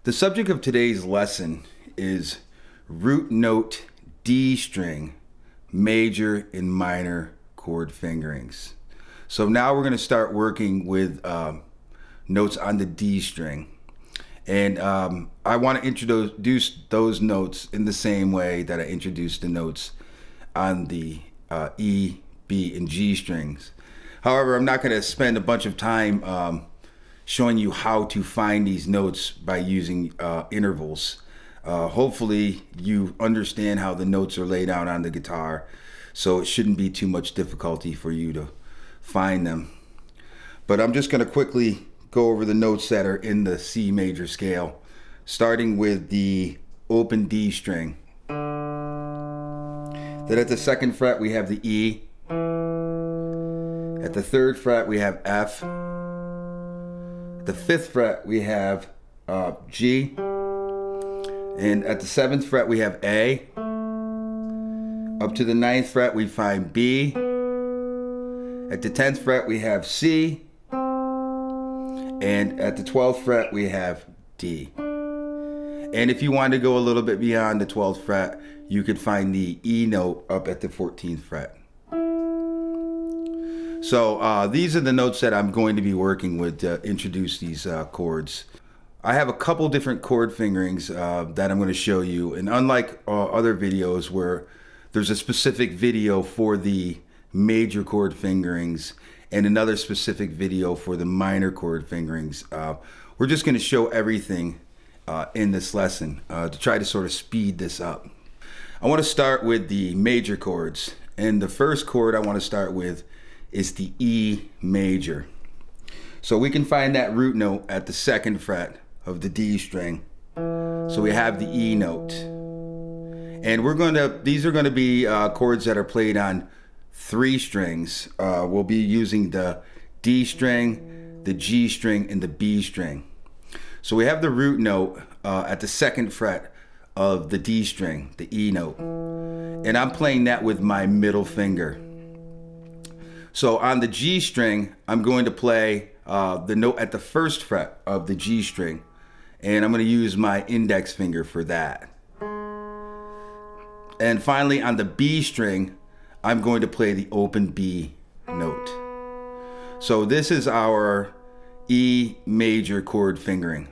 The subject of today's lesson is root note D string, major and minor chord fingerings. So now we're going to start working with notes on the D string. And I want to introduce those notes in the same way that I introduced the notes on the E, B, and G strings. However, I'm not going to spend a bunch of time showing you how to find these notes by using intervals. Hopefully you understand how the notes are laid out on the guitar, so it shouldn't be too much difficulty for you to find them. But I'm just going to quickly go over the notes that are in the C major scale, starting with the open D string. Then at the second fret we have the E. At the third fret we have F. The fifth fret we have G, and at the seventh fret we have A. Up to the ninth fret we find B. At the 10th fret we have C, and at the 12th fret we have D. And if you want to go a little bit beyond the 12th fret, you could find the E note up at the 14th fret. So these are the notes that I'm going to be working with to introduce these chords. I have a couple different chord fingerings that I'm going to show you, and unlike other videos where there's a specific video for the major chord fingerings and another specific video for the minor chord fingerings, we're just going to show everything in this lesson to try to sort of speed this up. I want to start with the major chords, and the first chord I want to start with is the E major. So we can find that root note at the second fret of the D string. So we have the E note. And these are going to be chords that are played on 3 strings. We'll be using the D string, the G string, and the B string. So we have the root note at the second fret of the D string, the E note. And I'm playing that with my middle finger. So on the G string, I'm going to play the note at the first fret of the G string, and I'm going to use my index finger for that. And finally on the B string, I'm going to play the open B note. So this is our E major chord fingering,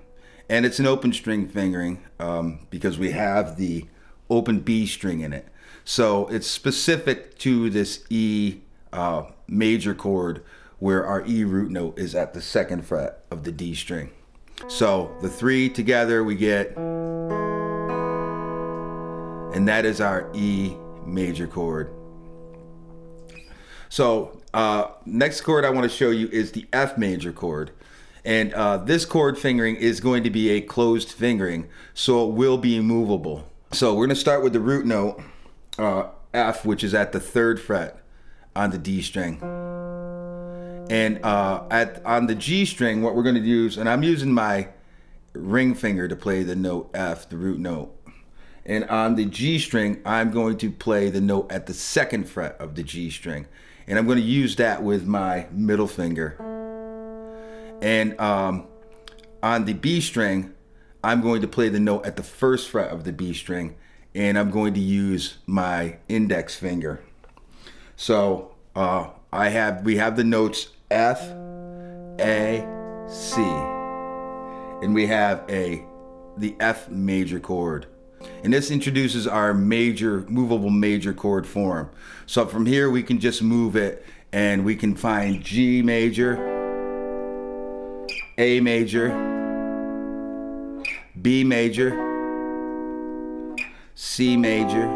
and it's an open string fingering because we have the open B string in it. So it's specific to this E major chord where our E root note is at the second fret of the D string. So the 3 together we get, and that is our E major chord. So next chord I want to show you is the F major chord, and this chord fingering is going to be a closed fingering, so it will be movable. So we're going to start with the root note F, which is at the 3rd fret on the D string, and on the G string what we're going to use, and I'm using my ring finger to play the note F, the root note, and on the G string I'm going to play the note at the 2nd fret of the G string, and I'm going to use that with my middle finger. And on the B string I'm going to play the note at the 1st fret of the B string, and I'm going to use my index finger. So we have the notes F, A, C, and we have the F major chord. And this introduces our movable major chord form. So from here we can just move it, and we can find G major, A major, B major, C major,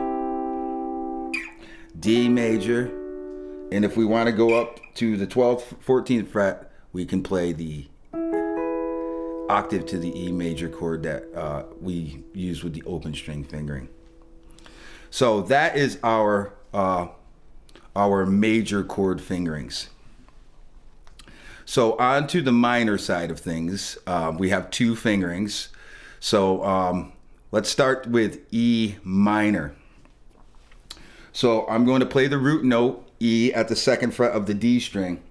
D major, and if we want to go up to the 12th, 14th fret, we can play the octave to the E major chord that we use with the open string fingering. So that is our major chord fingerings. So on to the minor side of things, we have 2 fingerings. So let's start with E minor. So I'm going to play the root note E at the 2nd fret of the D string,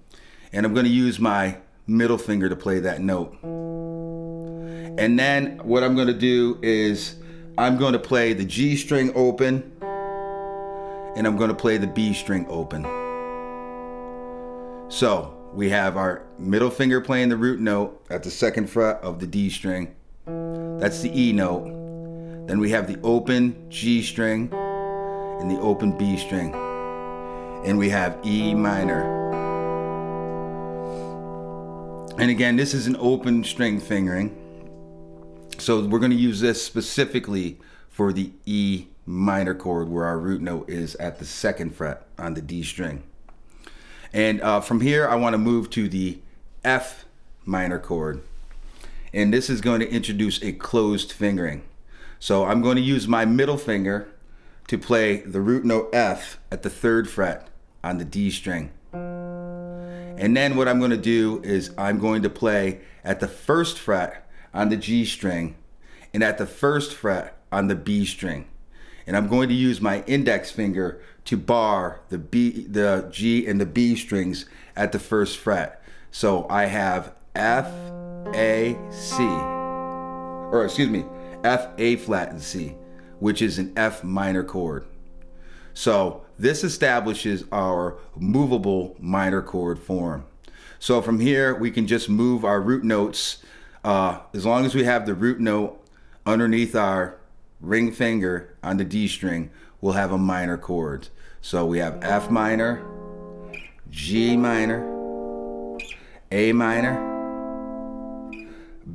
and I'm going to use my middle finger to play that note. And then what I'm going to do is I'm going to play the G string open, and I'm going to play the B string open. So we have our middle finger playing the root note at the 2nd fret of the D string. That's the E note. Then we have the open G string and the open B string. And we have E minor. And again, this is an open string fingering. So we're going to use this specifically for the E minor chord, where our root note is at the 2nd fret on the D string. And from here, I want to move to the F minor chord. And this is going to introduce a closed fingering. So I'm going to use my middle finger to play the root note F at the 3rd fret on the D string. And then what I'm going to do is I'm going to play at the 1st fret on the G string and at the 1st fret on the B string. And I'm going to use my index finger to bar the G and the B strings at the 1st fret. So I have F, A, C, or excuse me, F, A flat, and C, which is an F minor chord. So this establishes our movable minor chord form. So from here, we can just move our root notes. As long as we have the root note underneath our ring finger on the D string, we'll have a minor chord. So we have F minor, G minor, A minor,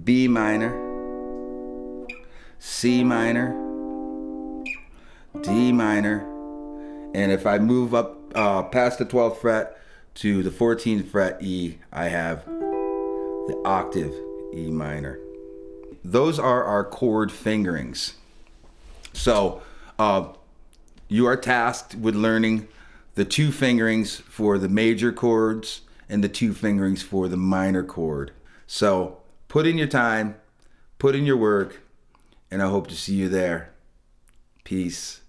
B minor, C minor, D minor, and if I move up past the 12th fret to the 14th fret E, I have the octave E minor. Those are our chord fingerings. So you are tasked with learning the 2 fingerings for the major chords and the 2 fingerings for the minor chord. So put in your time, put in your work, and I hope to see you there. Peace.